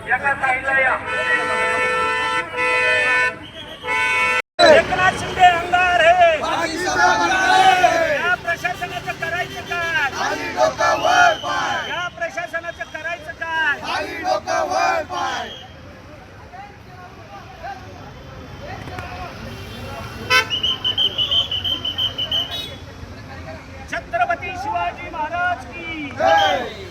एकनाथ शिंदे अंगार है, या प्रशासनाचं करायचं काय, या प्रशासनाचं करायचं काय. छत्रपती शिवाजी महाराज की जय.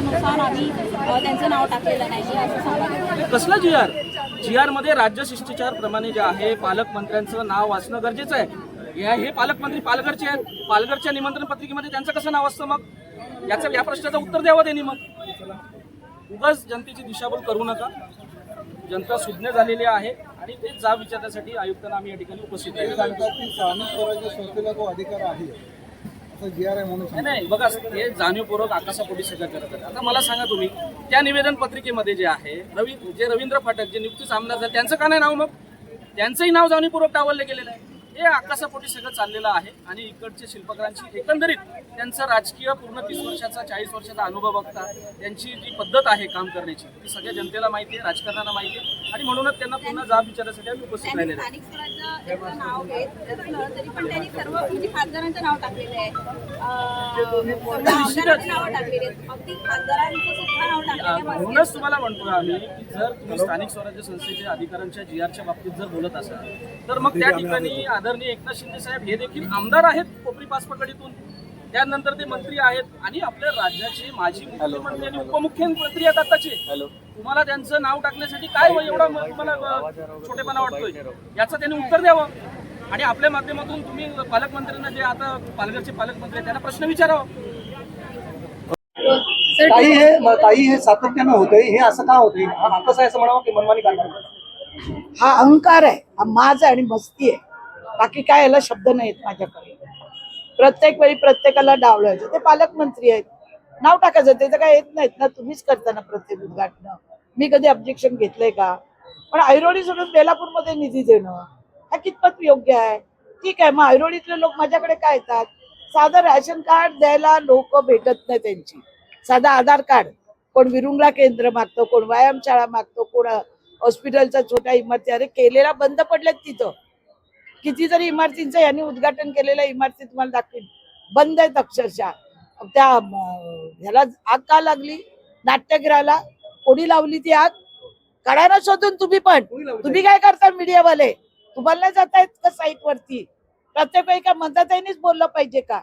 नुसार आम्ही त्यांचं नाव टाकलेलं नाही असं सांगायला. कसला जी आर मध्ये राज्य शिष्टाचार प्रमाणे जे आहे पालकमंत्र्यांचं नाव वाचणं गरजेचं आहे. हे पालकमंत्री पालघरचे आहेत, पालघरच्या निमंत्रण पत्रिकेमध्ये त्यांचं कसं नाव असतं? मग या प्रश्नाचं उत्तर द्यावं त्यांनी. मग उगाच जनतेची दिशाभूल करू नका. जनता सुज्ञ झालेली आहे आणि ते जाब विचारण्यासाठी आयुक्तांना आम्ही या ठिकाणी उपस्थित आहे. संस्थेला तो अधिकार आहे नाही बघा, हे जाणीवपूर्वक आकाशापोटी सगळं करत आहेत. आता मला सांगा तुम्ही, त्या निवेदन पत्रिकेमध्ये जे आहे रवींद्र फाटक जे नुकतेच आमदार झाले त्यांचं का नाही नाव? मग त्यांचंही नाव जाणीवपूर्वक डावलले गेलेलं आहे. हे आकाशापोटी सगळं चाललेलं आहे. आणि इकडचे शिल्पकारांची एकंदरीत त्यांचं राजकीय पूर्ण 30 वर्षाचा 40 वर्षाचा अनुभव बघता त्यांची जी पद्धत आहे काम करण्याची ती सगळ्या जनतेला माहिती आहे, राजकारणाला माहिती आहे. आणि म्हणूनच त्यांना पुन्हा जाब विचारण्यासाठी आम्ही उपस्थित राहिलेलो आहे. नाव घेत असलं तरी पण त्यांनी सर्व म्हणजे खासदारांचं नाव टाकलेलं आहे, नाव टाकलेली आहेत, अगदी खासदारांचं सुद्धा नाव टाकलेलं आहे. म्हणूनच तुम्हाला म्हणतो आम्ही की जर तुम्ही स्थानिक स्वराज्य संस्थेच्या अधिकाऱ्यांच्या GRच्या बाबतीत जर बोलत असाल तर मग त्या ठिकाणी आदरणीय एकनाथ शिंदे साहेब हे देखील आमदार आहेत कोपरी पाचपकडीतून, त्यानंतर ते मंत्री आहेत आणि आपल्या राज्याचे माजी मुख्यमंत्री आणि उपमुख्यमंत्री आहेत आताचे. तुम्हाला त्यांचं नाव टाकण्यासाठी काय एवढा तुम्हाला छोटेपणा वाटतोय? याचं त्यांनी उत्तर द्यावं. आणि आपल्या माध्यमातून तुम्ही पालकमंत्र्यांना जे आता पालघरचे पालकमंत्री आहेत त्यांना प्रश्न विचारावा. काही हे सातत्यानं होतंय, हे असं का होतंय? हा कसं आहे असं म्हणावं की मनमानी कारभार? हा अहंकार आहे, हा माज आणि मस्ती आहे. बाकी काय याला शब्द नाहीत माझ्याकडे. प्रत्येक वेळी प्रत्येकाला डावलायचं. ते पालकमंत्री आहेत, नाव टाकायचं. ते तर काय येत नाहीत ना, तुम्हीच करता ना प्रत्येक उद्घाटन. मी कधी ऑब्जेक्शन घेतलंय का? पण ऐरोली सोडून बेलापूरमध्ये निधी देणं हा कितपत योग्य आहे? ठीक आहे, मग ऐरोलीतले लोक माझ्याकडे काय येतात? साधं रॅशन कार्ड द्यायला लोक भेटत नाही त्यांची. साधा आधार कार्ड. कोण विरुंगला केंद्र मागतो, कोण व्यायामशाळा मागतो, कोण हॉस्पिटलच्या छोट्या इमारती. अरे केलेला बंद पडल्यात तिथं. कितीतरी इमारतींचं यांनी उद्घाटन केलेल्या इमारती तुम्हाला दाखवीन, बंद आहेत अक्षरशः. त्या ह्याला आग का लागली? नाट्यगृहाला कोणी लावली ती आग? काढायला शोधून तुम्ही. पण तुम्ही काय करता मीडियावाले? तुम्हाला नाही जाता येत का साईट वरती? प्रत्येक वेळी का मतदात्यांनीच बोललं पाहिजे का?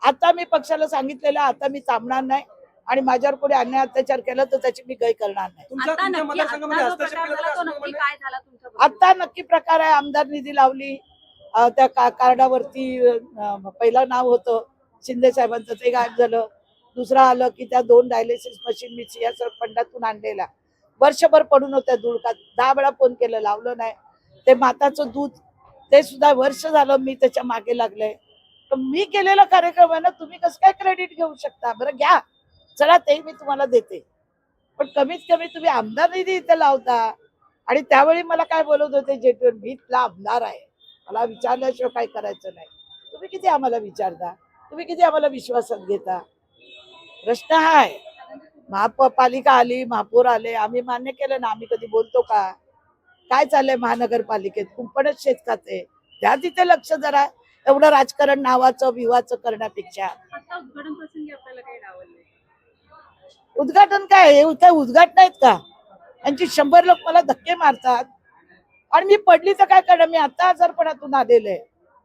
आता मी पक्षाला सांगितलेलं, आता मी थांबणार नाही. आणि माझ्यावर कोणी अन्याय अत्याचार केला तर त्याची मी गय करणार नाही. आता नक्की प्रकार आहे. आमदार निधी लावली, त्या कार्डावरती पहिलं नाव होतं शिंदे साहेबांचं, ते गायब झालं. दुसरं आलं की त्या 2 डायलिसिस मशीन मी सियासर फंडातून आणलेल्या वर्षभर पडून होत्या दुडकात. 10 वेळा फोन केलं, लावलं नाही. ते माताचं दूध ते सुद्धा वर्ष झालं मी त्याच्या मागे लागलंय. तर मी केलेला कार्यक्रम आहे ना, तुम्ही कसं काय क्रेडिट घेऊ शकता? बरं घ्या, चला ते मी तुम्हाला देते. पण कमीत कमी तुम्ही आमदार निधी इथे लावता. आणि त्यावेळी मला काय बोलत होते जेटून, मी इथला आमदार आहे, मला विचारल्याशिवाय काय करायचं नाही. तुम्ही किती आम्हाला विचारता? तुम्ही किती आम्हाला विश्वासात घेता? प्रश्न हा आहे. महापालिका आली, महापौर आले, आम्ही मान्य केलं ना? आम्ही कधी बोलतो का? काय चाललंय महानगरपालिकेत? कुंपणच शेतकाचे द्या तिथे लक्ष जरा. एवढं राजकारण नावाचं विवाचं करण्यापेक्षा. उद्घाटन काय उद्घाटन आहेत का? यांची 100 लोक मला धक्के मारतात आणि मी पडली तर काय करणार? मी आता आजारपणातून आलेले.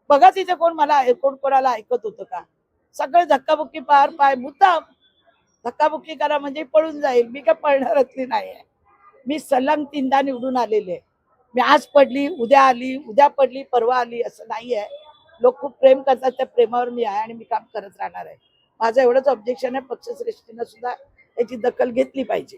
बघा तिथे कोण मला कोणाला ऐकत होतं का? सगळे धक्काबुक्की पार पाय मुद्दाम धक्काबुक्की करा म्हणजे पळून जाईल. मी काय पळणारतली नाहीये. मी सलग 3दा निवडून आलेले. मी आज पडली, उद्या आली, उद्या पडली, परवा आली, असं नाहीये. लोक खूप प्रेम करतात, त्या प्रेमावर मी आहे आणि मी काम करत राहणार आहे. माझं एवढंच ऑब्जेक्शन आहे, पक्षश्रेष्ठीनं सुद्धा याची दखल घेतली पाहिजे.